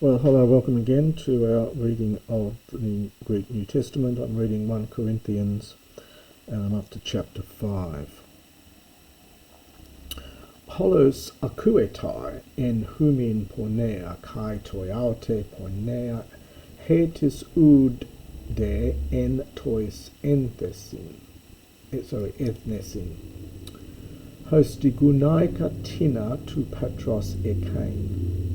Well, hello, welcome again to our reading of the Greek New Testament. I'm reading 1 Corinthians and I'm up to chapter 5. Holos akuetai en humin pornea kai toiaute pornea hetis ud de en tois enthesin. Ethnesin. Hostigunaika tina tu patros ekain.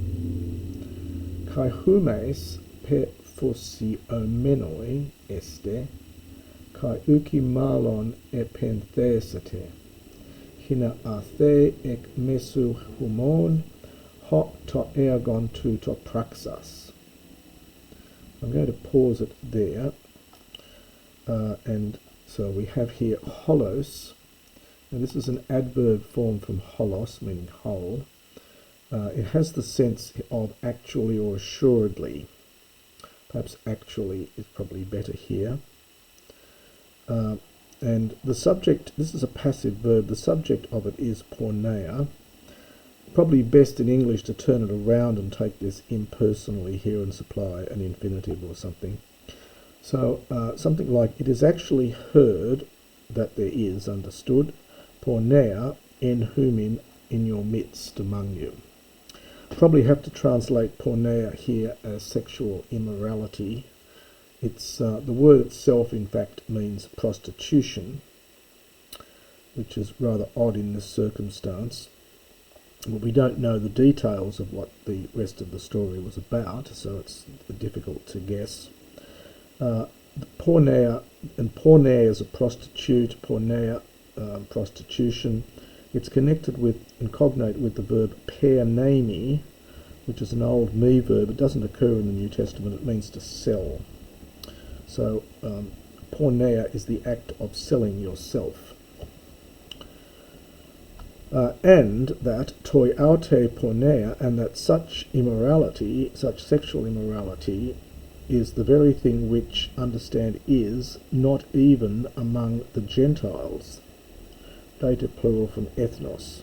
Kai humes pe phosiomenoi este, kai uki malon epenthesate, hina athe ek mesu humon, ho to ergon tu to praxas. I'm going to pause it there, and so we have here holos, and this is an adverb form from holos, meaning whole. It has the sense of actually or assuredly. Perhaps actually is probably better here. And the subject, this is a passive verb, the subject of it is porneia. Probably best in English to turn it around and take this impersonally here and supply an infinitive or something. So something like, it is actually heard that there is, understood, porneia en humin, in your midst, among you. Probably have to translate porneia here as sexual immorality. It's the word itself, in fact, means prostitution, which is rather odd in this circumstance. But we don't know the details of what the rest of the story was about, so it's difficult to guess. Porneia, and porneia is a prostitute, porneia, prostitution. It's connected with and cognate with the verb pernemi, which is an old me verb. It doesn't occur in the New Testament. It means to sell. So porneia is the act of selling yourself. And that toi aute porneia, and that such immorality, such sexual immorality, is the very thing which, understand, is not even among the Gentiles. Dative plural from ethnos.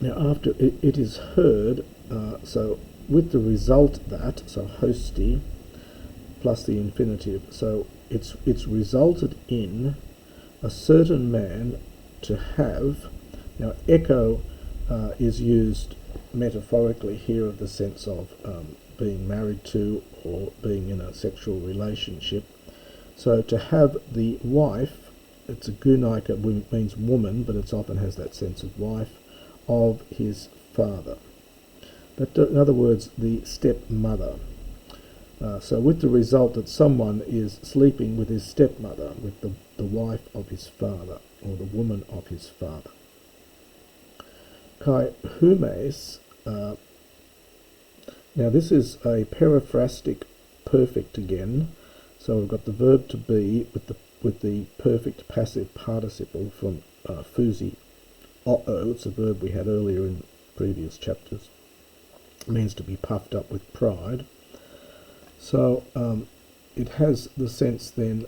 Now after it is heard, so with the result that, so hosti, plus the infinitive, so it's resulted in a certain man to have, now echo is used metaphorically here of the sense of being married to or being in a sexual relationship. So to have the wife, it's a gunaika, means woman, but it often has that sense of wife, of his father. That, in other words, the stepmother. So with the result that someone is sleeping with his stepmother, with the wife of his father, or the woman of his father. Kai humes, now this is a periphrastic perfect again. So we've got the verb to be with the perfect passive participle from fusi o. It's a verb we had earlier in previous chapters. It means to be puffed up with pride. So it has the sense then,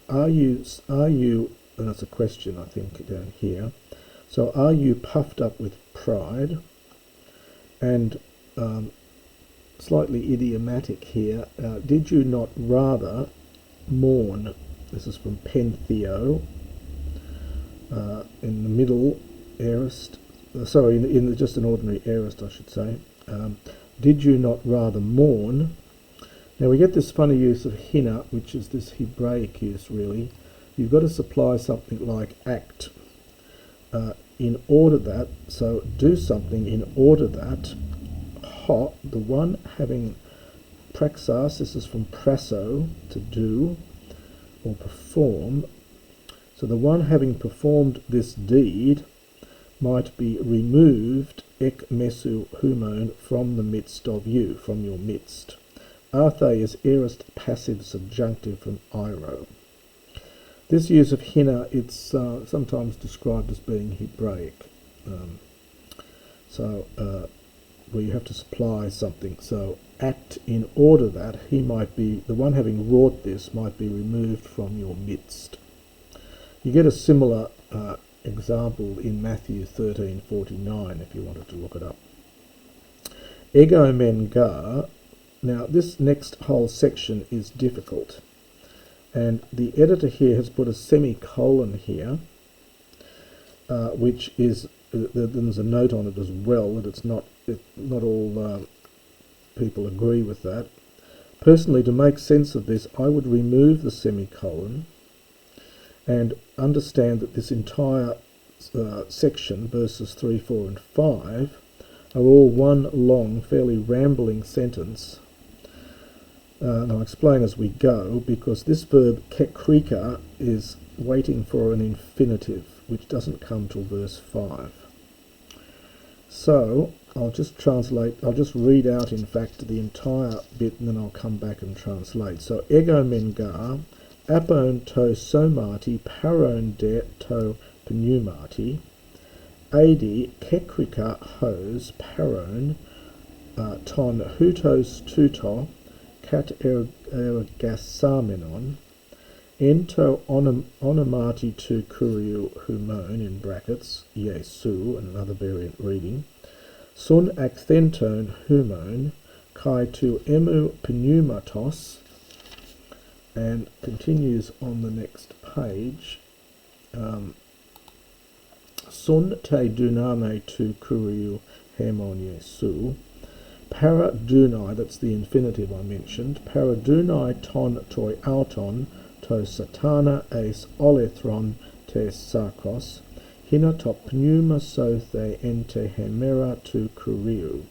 are you, and that's a question I think down here. So are you puffed up with pride? And slightly idiomatic here, did you not rather mourn? This is from pentheo, in the middle aorist, in just an ordinary aorist I should say. Did you not rather mourn? Now we get this funny use of hina, which is this Hebraic use really. You've got to supply something like act, in order that, so do something in order that, the one having praxas, this is from prasso, to do or perform, so the one having performed this deed might be removed ek mesu humon, from the midst of you, from your midst. Arthe is aorist passive subjunctive from iro. This use of hina, it's sometimes described as being Hebraic. Where you have to supply something. So act in order that he might be, the one having wrought this might be removed from your midst. You get a similar example in Matthew 13:49 if you wanted to look it up. Ego men gar. Now this next whole section is difficult, and the editor here has put a semicolon here, which is there's a note on it as well that it's not all people agree with that. Personally, to make sense of this, I would remove the semicolon and understand that this entire section, verses 3, 4 and 5, are all one long, fairly rambling sentence. And I'll explain as we go, because this verb kekrika is waiting for an infinitive, which doesn't come till verse 5. So I'll just read out in fact the entire bit, and then I'll come back and translate. So ego mengar, apon to somati, paron de to pneumati, adi kekrika hos paron ton hutos tuto kat ergasamenon, ento onomati tu kuriu humon in brackets, Jesu, and another variant reading, sun acthenton humon, kai tu emu pneumatos, and continues on the next page, sun te duname tu kuriu hemon Jesu, paradunai, that's the infinitive I mentioned, paradunai ton toi auton, to satana eis olethron te sarkos, hinotop pneuma so the ente hemera tu kuriu.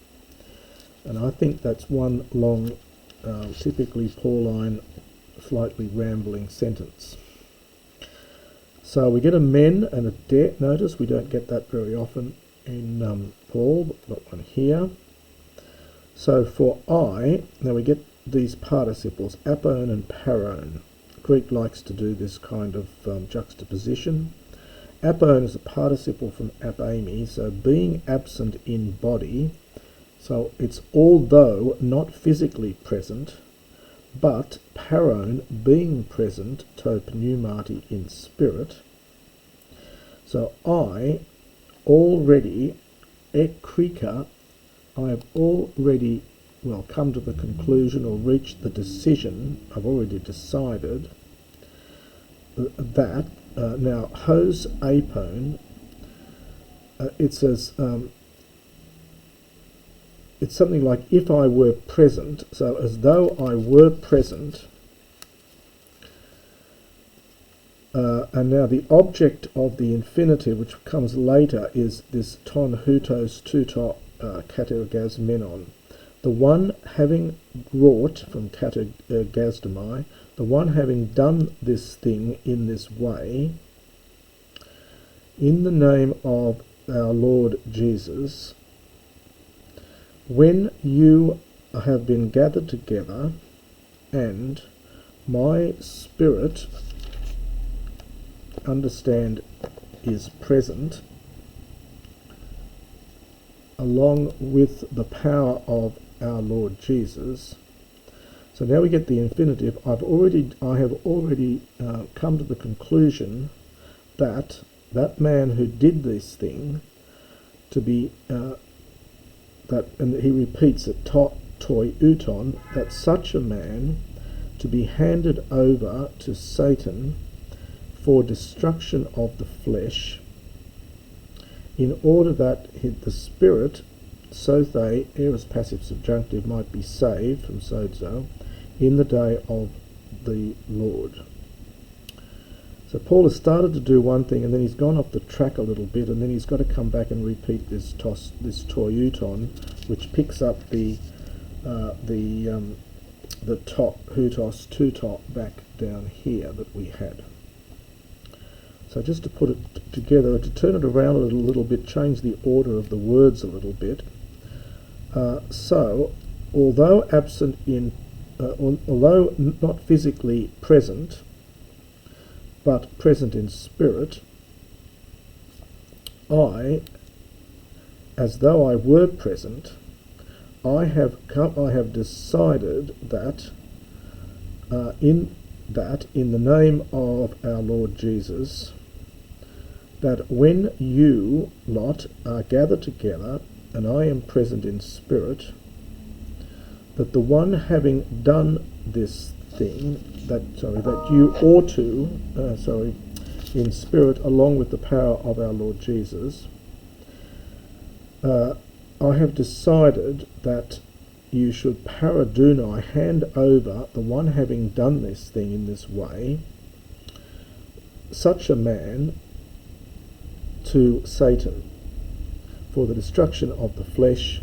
And I think that's one long, typically Pauline, slightly rambling sentence. So we get a men and a de. Notice we don't get that very often in Paul, but we've got one here. So for I, now we get these participles, apon and paron. Greek likes to do this kind of juxtaposition. Apon is a participle from apami, so being absent in body. So it's although not physically present, but paron being present, to pneumati in spirit. So I already, ekrika, I have already, come to the conclusion or reached the decision, I've already decided that, now, hos apon, it says, it's something like if I were present, so as though I were present, and now the object of the infinitive, which comes later, is this ton hutos tuto katergasmenon. The one having wrought, from katergasdomai, the one having done this thing in this way, in the name of our Lord Jesus, when you have been gathered together, and my spirit, understand, is present, along with the power of our Lord Jesus. So now we get the infinitive. I have already come to the conclusion that that man who did this thing to be and he repeats it, toi uton, that such a man to be handed over to Satan for destruction of the flesh, in order that the spirit, sothe, aorist passive subjunctive, might be saved from sozo in the day of the Lord. So Paul has started to do one thing, and then he's gone off the track a little bit, and then he's got to come back and repeat this toiuton, which picks up the top, hutos, tuto, back down here that we had. So just to put it together, to turn it around a little bit, change the order of the words a little bit. So, although absent in, although not physically present, but present in spirit, I, as though I were present, I have decided that in the name of our Lord Jesus, that when you lot are gathered together, and I am present in spirit, that the one having done this thing, that you ought to, in spirit, along with the power of our Lord Jesus, I have decided that you should paradunai, hand over the one having done this thing in this way, such a man to Satan, for the destruction of the flesh,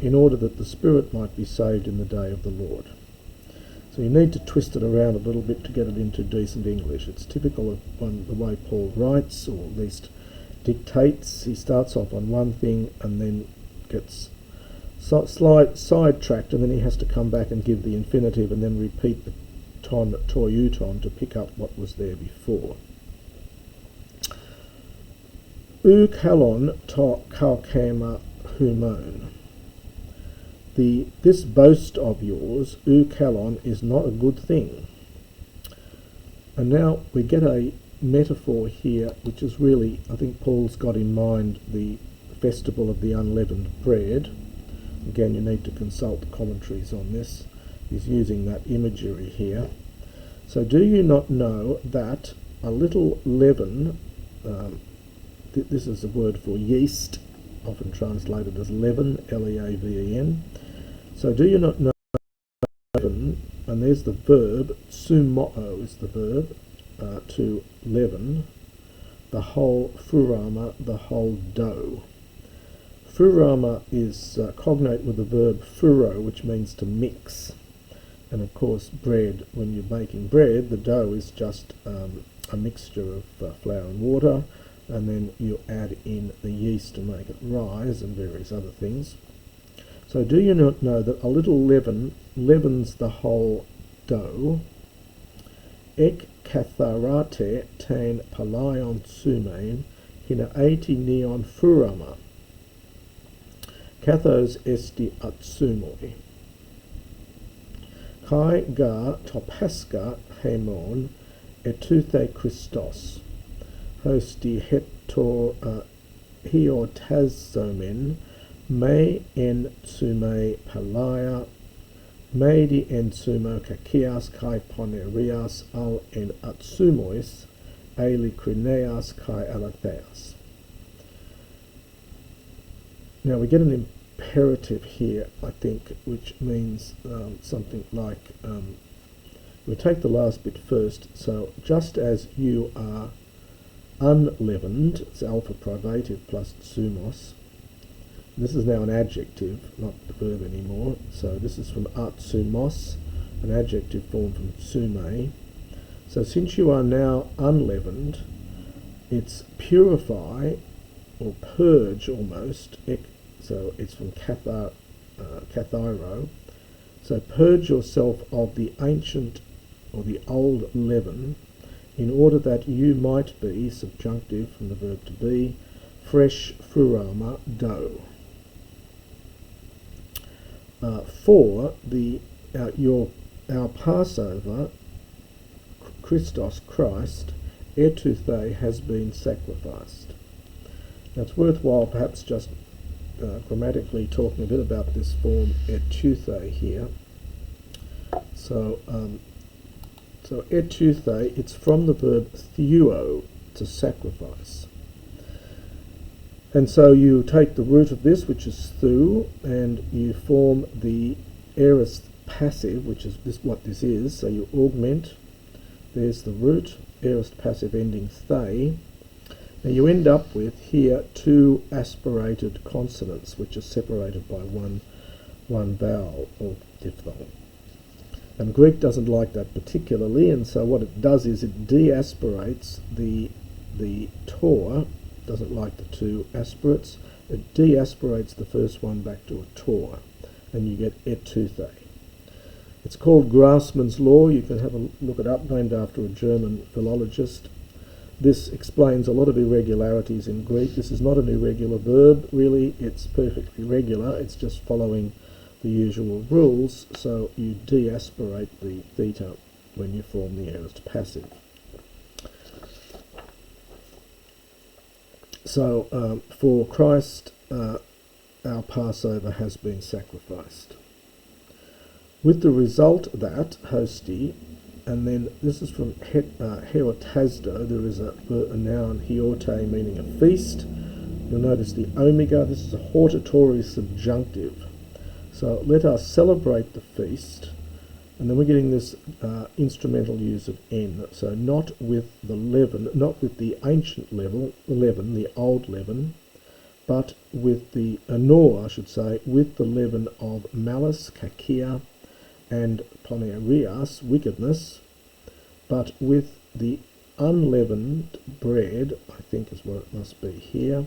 in order that the spirit might be saved in the day of the Lord. So you need to twist it around a little bit to get it into decent English. It's typical of the way Paul writes, or at least dictates. He starts off on one thing and then gets sidetracked, and then he has to come back and give the infinitive and then repeat the ton toiuton to pick up what was there before. U kalon to kalkema humon. This boast of yours, u kalon, is not a good thing. And now we get a metaphor here, which is really, I think Paul's got in mind the festival of the unleavened bread. Again, you need to consult the commentaries on this. He's using that imagery here. So do you not know that a little leaven, this is the word for yeast, often translated as leaven, L-E-A-V-E-N. So do you not know leaven, and there's the verb, sumoo is the verb, to leaven, the whole furama, the whole dough. Furama is cognate with the verb furo, which means to mix. And of course, bread, when you're making bread, the dough is just a mixture of flour and water, and then you add in the yeast to make it rise and various other things. So do you not know that a little leaven leavens the whole dough? Ek katharate tan palaion sumain hina eti neon furama. Kathos esti atsumoi. Kai ga topaska hemon etuthe Christos. Hosti hetor hiotazomen me en sume palaya medi en sumo kakias kai ponerias al en atsumois elikrineas kai alatheas. Now we get an imperative here, I think, which means something like, we take the last bit first, so just as you are unleavened, it's alpha privative plus tsumos. This is now an adjective, not the verb anymore, so this is from atsumos, an adjective form from tsume. So since you are now unleavened, it's purify, or purge almost, so it's from kathairo. So purge yourself of the ancient or the old leaven, in order that you might be, subjunctive from the verb to be, fresh furama dough. For our Passover, Christos, Christ, etuthe, has been sacrificed. Now it's worthwhile perhaps just grammatically talking a bit about this form etuthe here. So etuthe, it's from the verb theuo, to sacrifice. And so you take the root of this, which is thu, and you form the aorist passive, which is what this is. So you augment, there's the root, aorist passive ending the. Now you end up with here two aspirated consonants, which are separated by one vowel, or diphthong. And Greek doesn't like that particularly, and so what it does is it deaspirates the tor. Doesn't like the two aspirates. It deaspirates the first one back to a tor, and you get etuthe. It's called Grassmann's law. You can have a look it up, named after a German philologist. This explains a lot of irregularities in Greek. This is not an irregular verb, really. It's perfectly regular. It's just following the usual rules, so you deaspirate the theta when you form the aorist passive. So for Christ, our Passover has been sacrificed. With the result that, hostie, and then this is from heotasdo, there is a noun hiote meaning a feast. You'll notice the omega, this is a hortatory subjunctive. So let us celebrate the feast, and then we're getting this instrumental use of n. So not with the leaven, not with the ancient leaven, the old leaven, but with the anor, I should say, with the leaven of malice, kakia, and ponerias, wickedness, but with the unleavened bread, I think is what it must be here,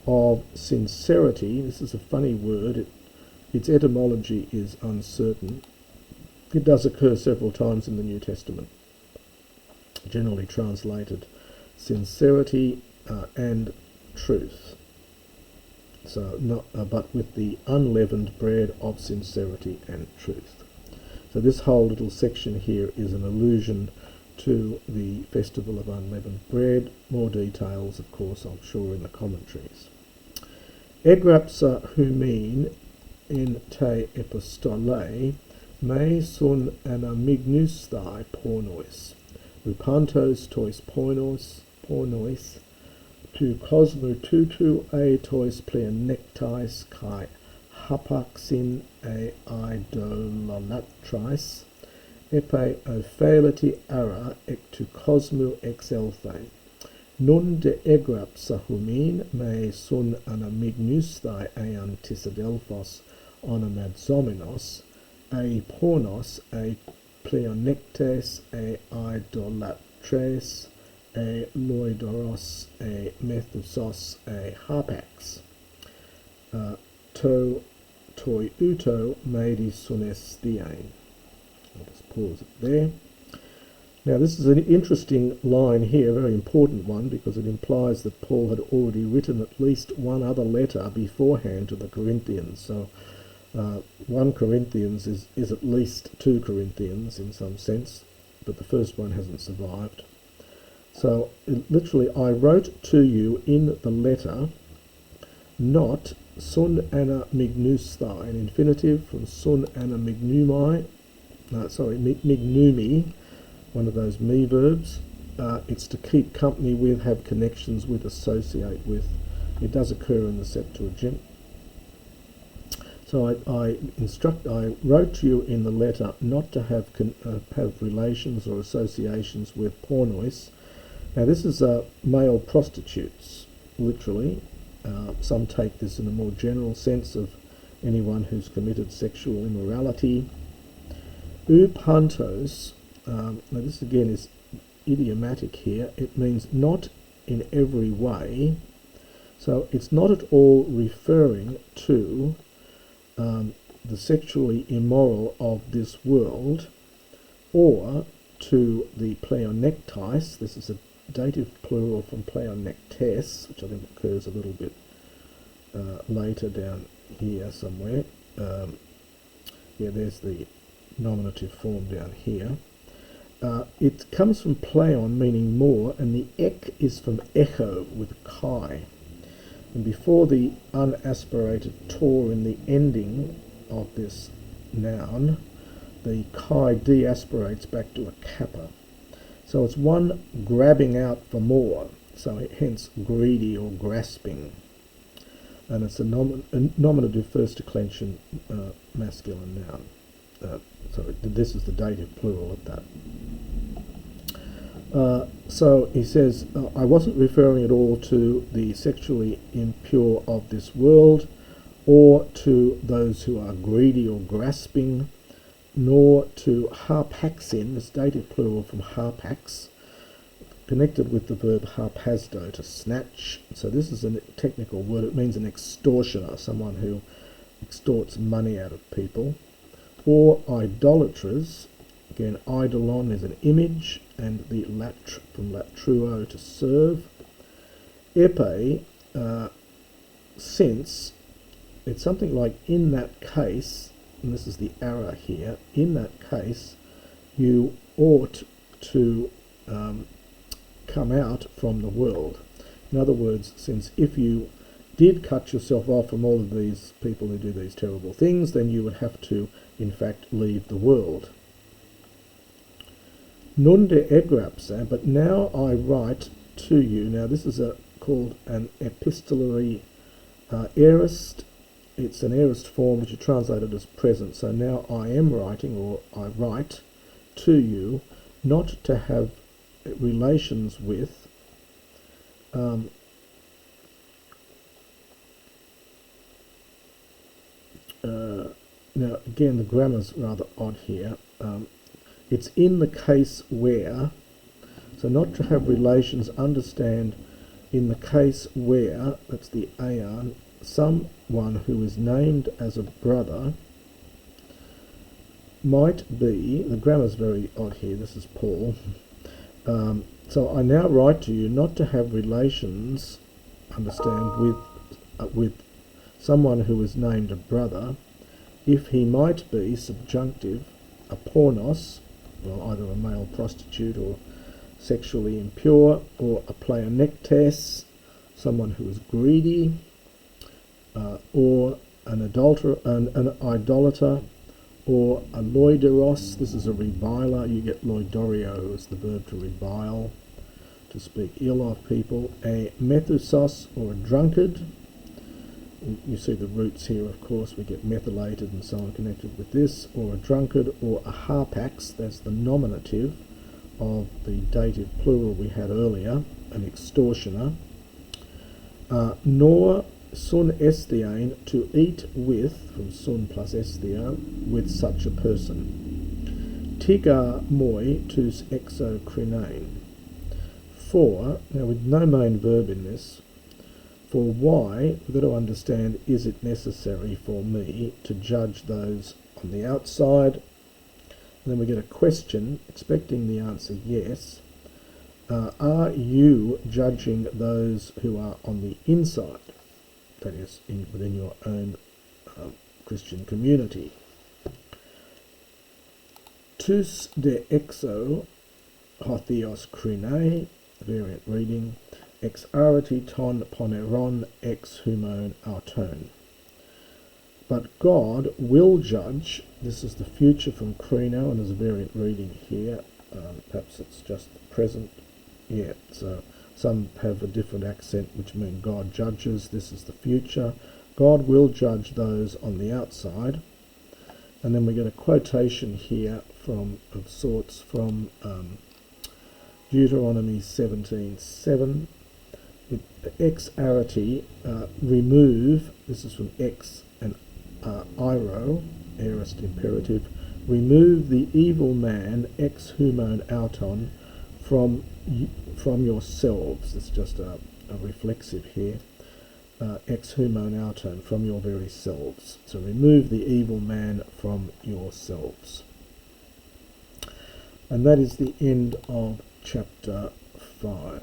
of sincerity. This is a funny word. Its etymology is uncertain. It does occur several times in the New Testament, generally translated sincerity and truth. So, but with the unleavened bread of sincerity and truth. So this whole little section here is an allusion to the Festival of Unleavened Bread. More details, of course, I'm sure in the commentaries. Egrapsa humin in te epistolae me sun anamignusthai pornois, rupantos tois pornois, tu cosmo tutu e tois pleonectais kai hapaxin e idolalatris, epe ophalati ara ectu cosmo exelthe. Nun de egrapsa humin me sun anamignusthai e anticidelphos onomadzomenos, e pornos, e pleonectes, e idolatres, e loidoros, e methusos, e harpax. Toi uto medi sunestiain. I'll just pause it there. Now this is an interesting line here, a very important one, because it implies that Paul had already written at least one other letter beforehand to the Corinthians. So 1 Corinthians is at least 2 Corinthians in some sense, but the first one hasn't survived. So literally, I wrote to you in the letter, not sun ana mignusthai, an infinitive from sun ana mignumi, mignumi, one of those me verbs. It's to keep company with, have connections with, associate with. It does occur in the Septuagint. So I wrote to you in the letter not to have relations or associations with pornois. Now this is male prostitutes, literally. Some take this in a more general sense of anyone who's committed sexual immorality. Upantos, now this again is idiomatic here. It means not in every way. So it's not at all referring to the sexually immoral of this world, or to the pleonectais. This is a dative plural from pleonectes, which I think occurs a little bit later down here somewhere. Yeah, there's the nominative form down here. It comes from pleon, meaning more, and the ek is from echo with chi. And before the unaspirated tor in the ending of this noun, the chi deaspirates back to a kappa. So it's one grabbing out for more, so hence greedy or grasping. And it's a nominative first declension masculine noun. Sorry, this is the dative plural of that. So he says, I wasn't referring at all to the sexually impure of this world, or to those who are greedy or grasping, nor to harpaxin, this dative plural from harpax, connected with the verb harpasdo, to snatch. So this is a technical word. It means an extortioner, someone who extorts money out of people. Or idolaters. Again, eidolon is an image, and the latr from latruo, to serve. Epe, since it's something like in that case, and this is the ara here, in that case, you ought to come out from the world. In other words, since if you did cut yourself off from all of these people who do these terrible things, then you would have to, in fact, leave the world. Nunde egrapsa, but now I write to you. Now this is called an epistolary aorist. It's an aorist form which is translated as present. So now I am writing, or I write to you, not to have relations with now again the grammar's rather odd here. It's in the case where, so not to have relations, understand, in the case where, that's the aeon, someone who is named as a brother might be, the grammar's very odd here, this is Paul, so I now write to you not to have relations, understand, with someone who is named a brother, if he might be, subjunctive, a pornos, well, either a male prostitute or sexually impure, or a pleonectes, someone who is greedy, or an idolater, or a loideros, this is a reviler. You get loidorio as the verb to revile, to speak ill of people. A methusos, or a drunkard. You see the roots here, of course, we get methylated and so on connected with this, or a drunkard, or a harpax, that's the nominative of the dative plural we had earlier, an extortioner, nor sun esthein, to eat with, from sun plus estheo, with such a person. Tiga moi tus exocrinein. For, now with no main verb in this, for why, we've got to understand, is it necessary for me to judge those on the outside? And then we get a question, expecting the answer yes. Are you judging those who are on the inside? That is, within your own Christian community. Tus de exo hotheos krine, variant reading, ex arati ton poneron ex humon auton. But God will judge, this is the future from Crino, and there's a variant reading here, perhaps it's just the present, yeah, so some have a different accent which mean God judges, this is the future. God will judge those on the outside. And then we get a quotation here from, of sorts, from Deuteronomy 17:7. Ex arati, remove, this is from ex and iro, aorist imperative, remove the evil man, ex humon auton, from yourselves. It's just a reflexive here. Ex humon auton, from your very selves. So remove the evil man from yourselves. And that is the end of chapter 5.